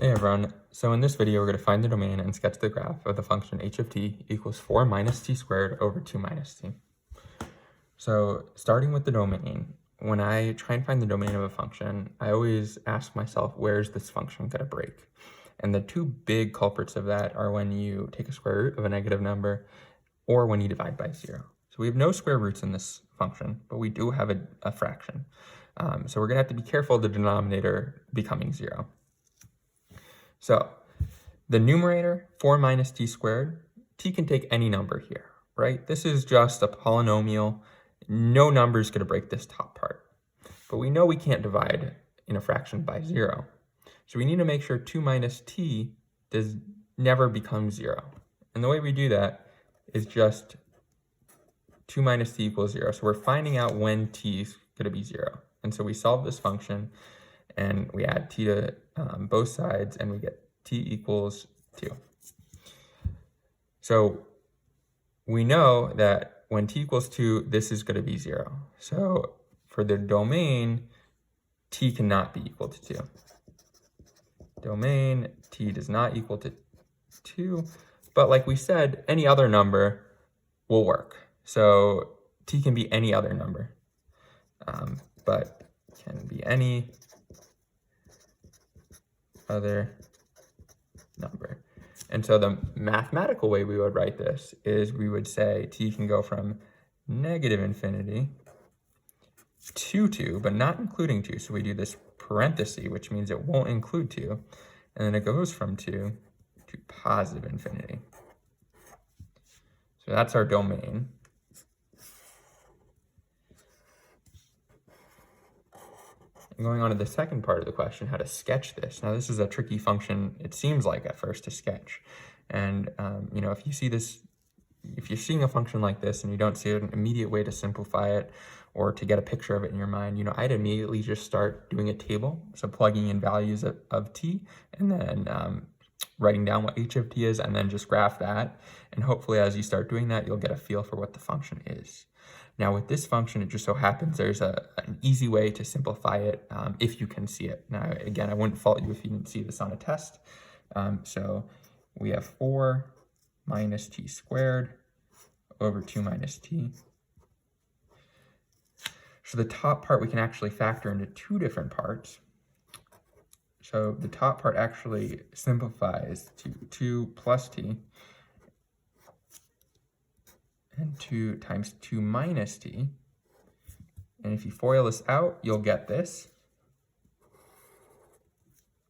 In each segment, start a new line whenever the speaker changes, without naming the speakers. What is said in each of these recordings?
Hey everyone, so in this video we're going to find the domain and sketch the graph of the function h of t equals 4 minus t squared over 2 minus t. So starting with the domain, when I try and find the domain of a function, I always ask myself, where's this function going to break? And the two big culprits of that are when you take a square root of a negative number or when you divide by 0. So we have no square roots in this function, but we do have a fraction. So we're going to have to be careful of the denominator becoming 0. So the numerator, 4 minus t squared, t can take any number here, right? This is just a polynomial. No number is going to break this top part. But we know we can't divide in a fraction by 0. So we need to make sure 2 minus t does never become 0. And the way we do that is just 2 minus t equals 0. So we're finding out when t is going to be 0. And so we solve this function, and we add t to both sides, and we get t equals 2. So we know that when t equals 2, this is going to be 0. So for the domain, t cannot be equal to 2. Domain, t does not equal to 2. But like we said, any other number will work. So t can be any other number, but can be any other number. And so the mathematical way we would write this is we would say t can go from negative infinity to 2, but not including 2. So we do this parenthesis, which means it won't include 2. And then it goes from 2 to positive infinity. So that's our domain. And going on to the second part of the question, how to sketch this. Now, this is a tricky function, it seems like at first, to sketch. And, if you see this, if you're seeing a function like this and you don't see an immediate way to simplify it or to get a picture of it in your mind, I'd immediately just start doing a table. So plugging in values of t and then writing down what h of t is and then just graph that. And hopefully as you start doing that, you'll get a feel for what the function is. Now with this function, it just so happens there's an easy way to simplify it if you can see it. Now, again, I wouldn't fault you if you didn't see this on a test. So we have 4 minus t squared over 2 minus t. So the top part we can actually factor into two different parts. So the top part actually simplifies to 2 plus t, and 2 times 2 minus t. And if you FOIL this out, you'll get this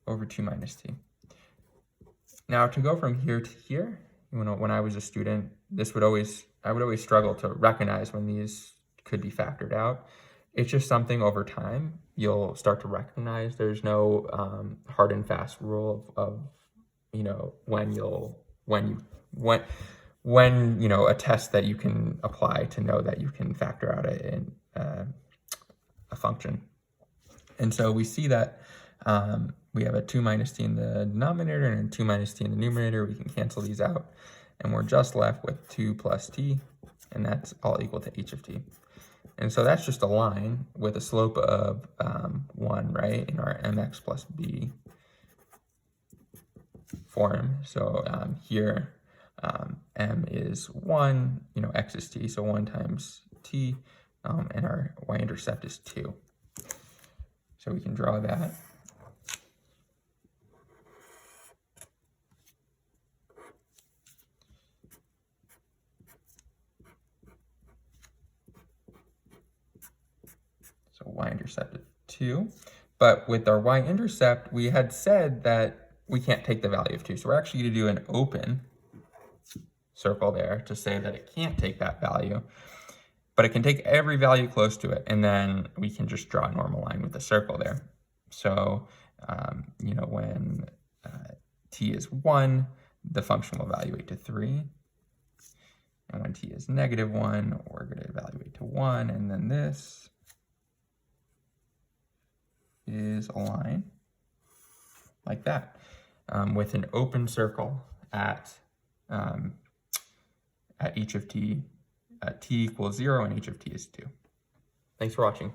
over 2 minus t. Now to go from here to here, when I was a student, I would always struggle to recognize when these could be factored out. It's just something over time you'll start to recognize. There's no hard and fast rule of when a test that you can apply to know that you can factor out a function. And so we see that we have a 2 minus t in the denominator and a 2 minus t in the numerator. We can cancel these out, and we're just left with 2 plus t, and that's all equal to h of t. And so that's just a line with a slope of 1, right, in our mx plus b form. So here, m is 1, x is t, so 1 times t, and our y-intercept is 2. So we can draw that. So y-intercept is 2. But with our y-intercept, we had said that we can't take the value of 2. So we're actually going to do an open circle there to say that it can't take that value. But it can take every value close to it. And then we can just draw a normal line with a circle there. So, when t is 1, the function will evaluate to 3. And when t is negative 1, we're going to evaluate to 1. And then this is a line like that with an open circle at h of t, t equals 0 and h of t is 2. Thanks for watching.